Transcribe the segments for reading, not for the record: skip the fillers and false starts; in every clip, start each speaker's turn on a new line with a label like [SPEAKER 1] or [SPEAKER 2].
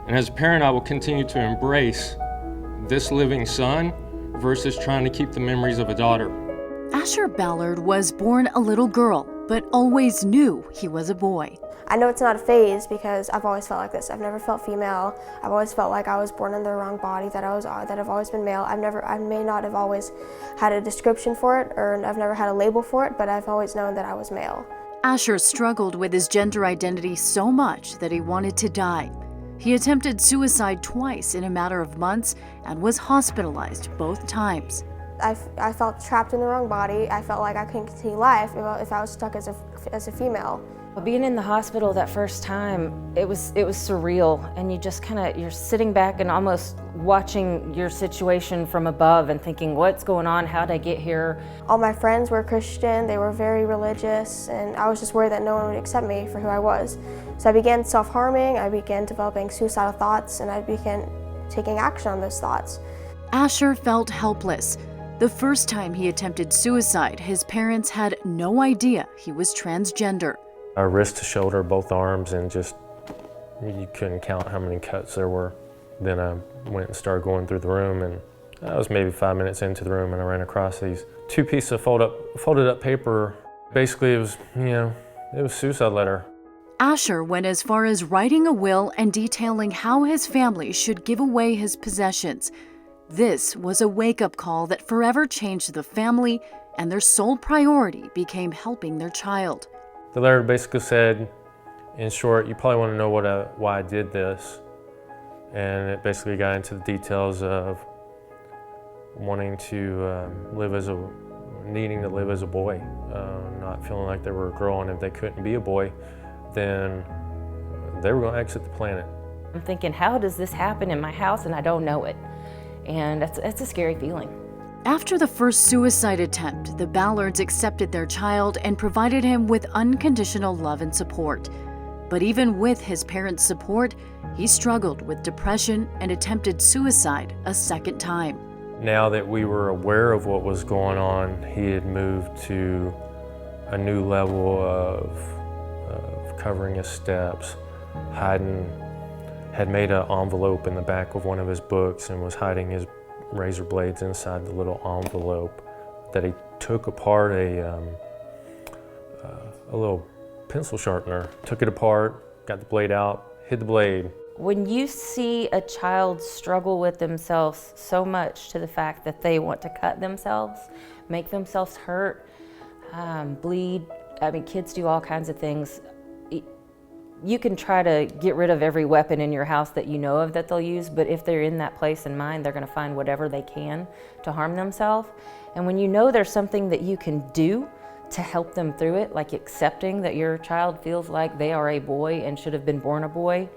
[SPEAKER 1] And as a parent, I will continue to embrace this living son versus trying to keep the memories of a daughter.
[SPEAKER 2] Ashur Ballard was born a little girl, but always knew he was a boy.
[SPEAKER 3] I know it's not a phase because I've always felt like this. I've never felt female. I've always felt like I was born in the wrong body, that I've always been male. I may not have always had a description for it, or I've never had a label for it, but I've always known that I was male.
[SPEAKER 2] Ashur struggled with his gender identity so much that he wanted to die. He attempted suicide twice in a matter of months and was hospitalized both times.
[SPEAKER 3] I felt trapped in the wrong body. I felt like I couldn't continue life if I was stuck as a female.
[SPEAKER 4] Being in the hospital that first time, it was surreal, and you just you're sitting back and almost watching your situation from above and thinking, what's going on, how'd I get here?
[SPEAKER 3] All my friends were Christian, they were very religious, and I was just worried that no one would accept me for who I was. So I began self-harming, I began developing suicidal thoughts, and I began taking action on those thoughts.
[SPEAKER 2] Ashur felt helpless. The first time he attempted suicide, his parents had no idea he was transgender.
[SPEAKER 1] Wrist to shoulder, both arms, and just, you couldn't count how many cuts there were. Then I went and started going through the room, and I was maybe 5 minutes into the room, and I ran across these 2 pieces of folded up paper. Basically, it was suicide letter.
[SPEAKER 2] Ashur went as far as writing a will and detailing how his family should give away his possessions. This was a wake-up call that forever changed the family, and their sole priority became helping their child.
[SPEAKER 1] The letter basically said, in short, you probably want to know why I did this. And it basically got into the details of wanting to needing to live as a boy, not feeling like they were a girl, and if they couldn't be a boy, then they were going to exit the planet.
[SPEAKER 4] I'm thinking, how does this happen in my house and I don't know it? And that's a scary feeling.
[SPEAKER 2] After the first suicide attempt, the Ballards accepted their child and provided him with unconditional love and support. But even with his parents' support, he struggled with depression and attempted suicide a second time.
[SPEAKER 1] Now that we were aware of what was going on, he had moved to a new level of covering his steps, had made an envelope in the back of one of his books and was hiding his razor blades inside the little envelope that he took apart a little pencil sharpener, took it apart, got the blade out, hid the blade.
[SPEAKER 4] When you see a child struggle with themselves so much to the fact that they want to cut themselves, make themselves hurt, bleed, kids do all kinds of things. You can try to get rid of every weapon in your house that you know of that they'll use, but if they're in that place in mind, they're going to find whatever they can to harm themselves. And when you know there's something that you can do to help them through it, like accepting that your child feels like they are a boy and should have been born a boy,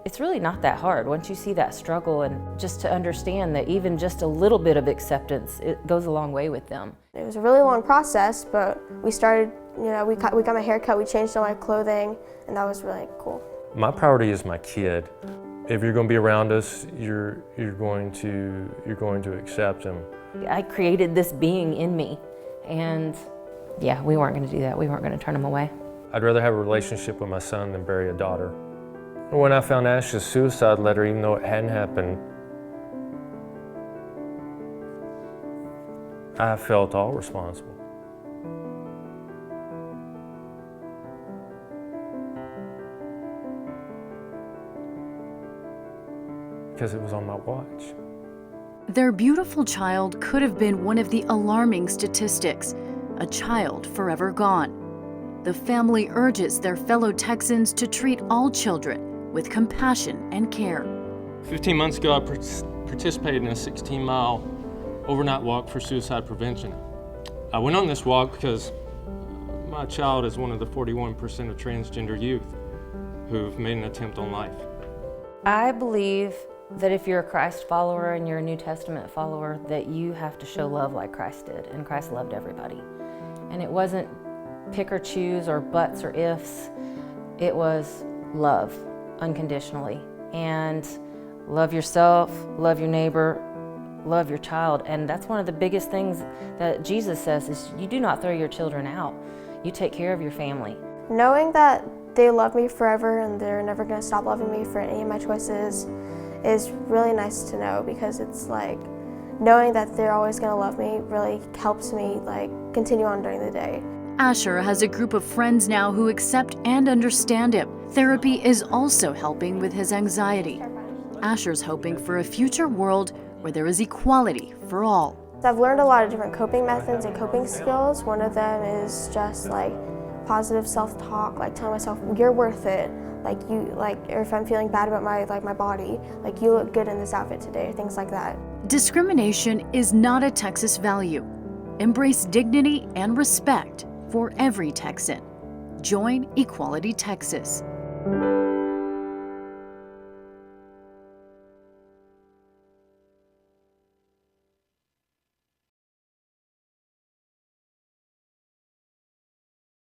[SPEAKER 4] it's really not that hard once you see that struggle, and just to understand that even just a little bit of acceptance, it goes a long way with them.
[SPEAKER 3] It was a really long process, but we started, we got my hair cut, we changed all my clothing, and that was really cool.
[SPEAKER 1] My priority is my kid. If you're going to be around us, you're going to accept him.
[SPEAKER 4] I created this being in me, and yeah, we weren't going to do that. We weren't going to turn him away.
[SPEAKER 1] I'd rather have a relationship with my son than bury a daughter. When I found Ash's suicide letter, even though it hadn't happened, I felt all responsible. Because it was on my watch.
[SPEAKER 2] Their beautiful child could have been one of the alarming statistics, a child forever gone. The family urges their fellow Texans to treat all children with compassion and care.
[SPEAKER 1] 15 months ago, I participated in a 16-mile overnight walk for suicide prevention. I went on this walk because my child is one of the 41% of transgender youth who've made an attempt on life.
[SPEAKER 4] I believe that if you're a Christ follower and you're a New Testament follower, that you have to show love like Christ did, and Christ loved everybody. And it wasn't pick or choose or buts or ifs, it was love unconditionally. And love yourself, love your neighbor, love your child. And that's one of the biggest things that Jesus says is you do not throw your children out. You take care of your family.
[SPEAKER 3] Knowing that they love me forever and they're never going to stop loving me for any of my choices is really nice to know, because it's like knowing that they're always going to love me really helps me like continue on during the day.
[SPEAKER 2] Ashur has a group of friends now who accept and understand him. Therapy is also helping with his anxiety. Ashur's hoping for a future world where there is equality for all.
[SPEAKER 3] I've learned a lot of different coping methods and coping skills. One of them is just like positive self-talk, like telling myself, you're worth it. Like or if I'm feeling bad about my body, like you look good in this outfit today, things like that.
[SPEAKER 2] Discrimination is not a Texas value. Embrace dignity and respect for every Texan. Join Equality Texas.